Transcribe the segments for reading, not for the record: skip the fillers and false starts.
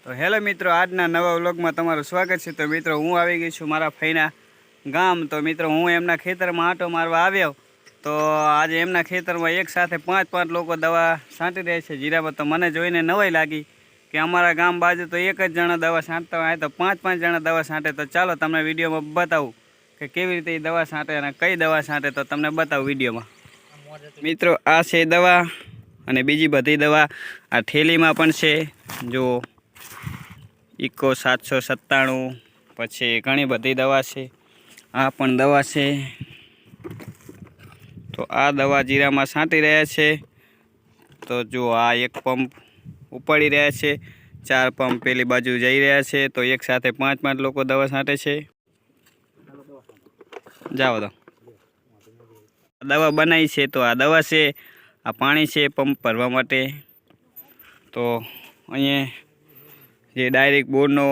તો હેલો મિત્રો, આજના નવા વ્લોગમાં તમારું સ્વાગત છે। તો મિત્રો, હું આવી ગઈ છું મારા ફઈના ગામ। તો મિત્રો, હું એમના ખેતરમાં આંટો મારવા આવ્યો। તો આજે એમના ખેતરમાં એક સાથે 5 લોકો દવા છાંટી રહ્યા છે જીરામાં। તો મને જોઈને નવાઈ લાગી કે અમારા ગામ બાજુ તો એક જ જણા દવા છાંટતા હોય, તો 5 જણા દવા છાંટે। તો ચાલો તમને વિડીયોમાં બતાવું કે કેવી રીતે એ દવા છાંટે અને કઈ દવા છાંટે, તો તમને બતાવું વિડીયોમાં। મિત્રો, આ છે દવા અને બીજી બધી દવા આ થેલીમાં પણ છે। જો ઇકો 797, પછી ઘણી બધી દવા છે। આ પણ દવા છે। તો આ દવા જીરામાં છાંટી રહ્યા છે। તો જો આ એક પંપ ઉપાડી રહ્યા છે, 4 પંપ પેલી બાજુ જઈ રહ્યા છે। તો એક સાથે 5 લોકો દવા છાંટે છે। જાઓ તો દવા બનાવી છે। તો આ દવા છે, આ પાણી છે પંપ ભરવા માટે। તો અહીંયા જે ડાયરેક્ટ બોરનો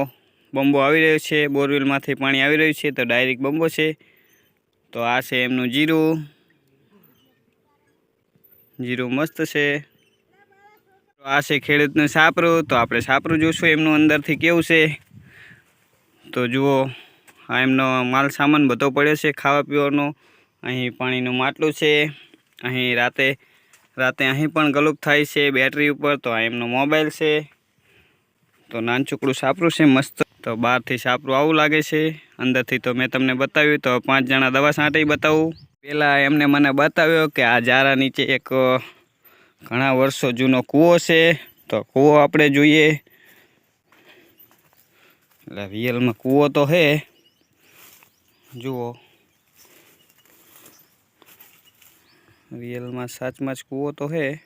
બંબો આવી રહ્યો છે, બોરવેલમાંથી પાણી આવી રહ્યું છે, તો ડાયરેક્ટ બંબો છે। તો આ છે એમનું જીરું મસ્ત છે। આ છે ખેડૂતનું સાપરું। તો આપણે સાપરું જોશું એમનું અંદરથી કેવું છે। તો જુઓ, આ એમનો માલ સામાન બધો પડ્યો છે ખાવા પીવાનો। અહીં પાણીનું માટલું છે। અહીં રાતે અહીં પણ ગલુપ થાય છે બેટરી ઉપર। તો આ એમનો મોબાઈલ છે। તો નાનચુકડું સાપરું છે મસ્ત। તો બહારથી સાપરું આવું લાગે છે, અંદરથી તો મેં તમને બતાવ્યું। તો 5 જણા દવા છાંટી બતાવું। પહેલાં એમને મને બતાવ્યો કે આ ઝારા નીચે એક ઘણા વર્ષો જૂનો કૂવો છે। તો કૂવો આપણે જોઈએ, એટલે રિયલમાં કૂવો તો છે, જુઓ રિયલમાં સાચમાં જ કૂવો તો છે।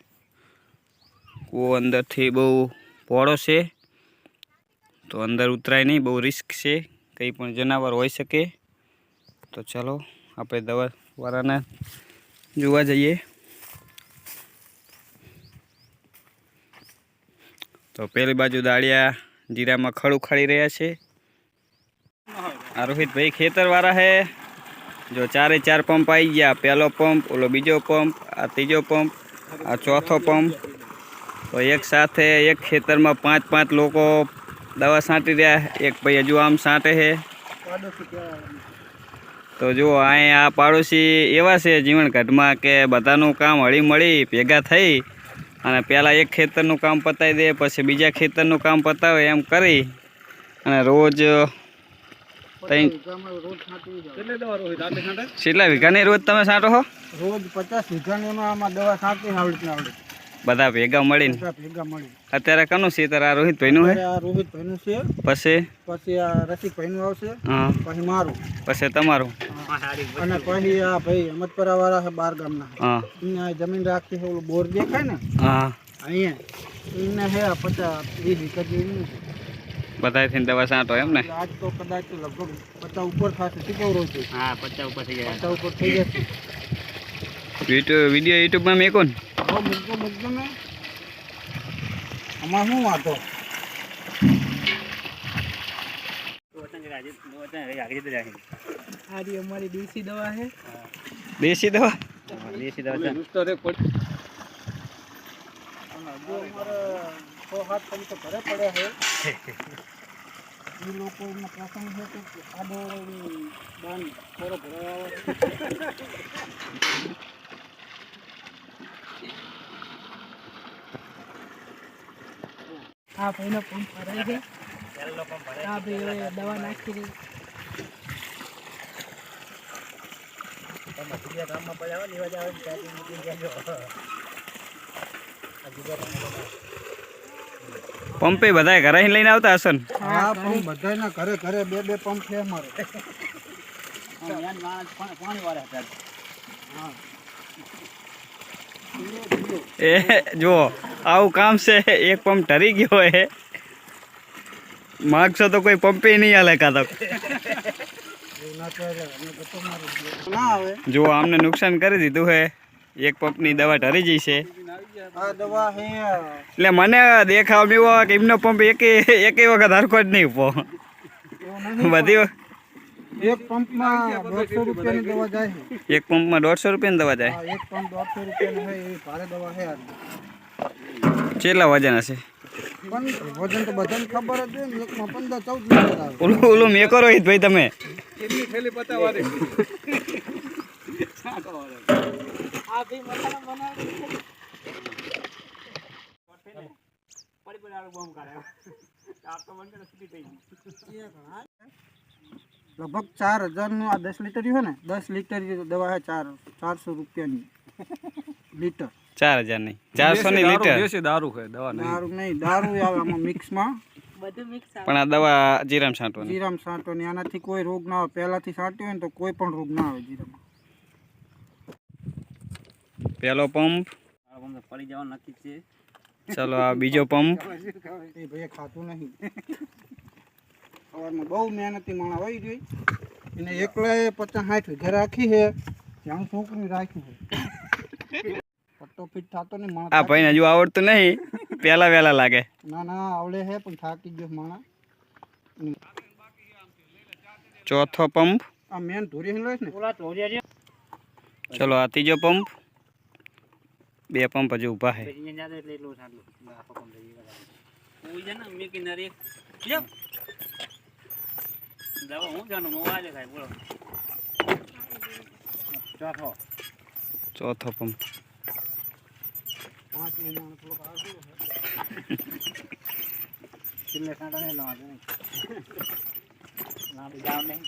કૂવો અંદરથી બહુ પહોળો છે, તો અંદર ઉતરાય નહીં, બહુ રિસ્ક છે, કંઈ પણ જનાવર હોઈ શકે। તો ચાલો આપણે દવાવાળાને જોવા જઈએ। તો પેલી બાજુ દાળિયા જીરામાં ખડ ઉખાડી રહ્યા છે। આ રોહિતભાઈ ખેતરવાળા છે। જો 4 પંપ આવી ગયા, પહેલો પંપ, ઓલો બીજો પંપ, આ ત્રીજો પંપ, આ ચોથો પંપ। તો એક સાથે એક ખેતરમાં 5 લોકો દવા છાંટી રહ્યા। એક ભાઈ હજુ આમ છાંટે છે। તો જુઓ, અહીં આ પાડોશી એવા છે જીવનગઢમાં કે બધાનું કામ હળીમળી ભેગા થઈ અને પહેલાં એક ખેતરનું કામ પતાવી દે, પછી બીજા ખેતરનું કામ પતાવે, એમ કરી અને રોજ કેટલા વીઘાની રોજ તમે છાંટો છો? રોજ 50 વીઘાની દવા છાંટી આવડે બધા ભેગા મળીને? અત્યારે કનું છે? આ રોહિતભાઈનું છે? રોહિતભાઈનું છે, પછી આ રસિકભાઈનું આવશે, પછી મારું, પછી તમારું, અને પછી આ ભાઈ અમતપરા વાળા છે 12 ગામના, અહીંયા જમીન રાખી છે, ઓલું બોર દેખાય ને અહીંયા છે 50-20 વીઘા જેવી બધાથી દવા છાંટો એમ ને? આજ તો કદાચ લગભગ 50 ઉપર થશે। શું કહું રોજ? હા, 50 ઉપર થઈ જાય, 50 ઉપર થઈ જશે। વિડીયો યુટ્યુબમાં મેકો ને? મૂકજો ને, આમાં શું વાંધો? આ અમારી દેશી દવા છે। દેશી દવા? દેશી દવા છે। જો અમારે 6-7 પંપ તો ઘરે પડ્યા છે। એ લોકો એમનો પ્રસંગ છે કે આ દવાની દાન થોડો ભરાવા આ ભાઈનો પંપ ભરાય છે। આ ભાઈ દવા નાખી રહી। ગામમાં પડ્યા લેવા જાવ પંપે બધા ઘરે લઈને આવતા હશે ને? હા, પંપ બધાના ઘરે 2 પંપ છે અમારે। પાણી વાળા હતા। એ જુઓ, આવું કામ છે। એક પંપ ઠરી ગયો હે, માગશો તો કોઈ પંપે નહીં હાલે કાં તો। જુઓ, આમને નુકસાન કરી દીધું હે, એક પંપની દવા ઠરી જઈ છે। એટલે મને દેખાવ એવો કે એમનો પંપ એક વખત હરખો જ નહીં ઉભો, બધી એક પંપમાં 150 રૂપિયાની દવા જાય છે। એક પંપમાં 150 રૂપિયાની દવા જાય? એક પંપ 150 રૂપિયાની છે, એ ભારે દવા છે। કેટલા વજન હશે? પણ વજન તો બધાને ખબર જ હોય ને, એકમાં 15-14 લીટર આવે. ઓલું મેકો રોહિતભાઈ તમે આ ભી મસાલા બનાવે છે. લગભગ 4000 નું આ 10 લીટર હોય ને, 10 લીટર દવા હે 400 રૂપિયાની લીટર. 4000 નહીં 400 ની લીટર દારૂ નહીં, દારૂ આવે આમાં મિક્સમાં. પણ આ દવા જીરામ છાંટવાની જીરામ છાંટવાની, આનાથી કોઈ રોગ ના આવે. પહેલાથી છાંટ્યું હોય ને તો કોઈ પણ રોગ ના આવે જીરામાં. પહેલો પંપ પડી જવા નક્કી છે. ચલો આ બીજો પંપ એ ભાઈ ખાતું નહીં. સવારમાં બહુ મહેનતી માણસ હોય જોઈ, એને એકલાએ 50-60 વીઘા રાખી છે, ત્યાં છોકરી રાખ્યું છે. પટ્ટો ફીટ થતો નહીં માણસ. આ ભાઈને હજુ આવડતું નહીં, પહેલા વહેલા લાગે. ના આવડે છે પણ થાકી ગયો માણસ. ચોથો પંપ આ મેન ધોરી લઈશ ને. ચલો આ ત્રીજો પંપ. 2 પંપ હજુ ઊભા છે. ચોથો પંપ. 5 મહિનાનો થોડોક આગળ છે. છેલ્લે કાંટા નહીં લાવવા નહીં. લાંબી જાવ નહીં.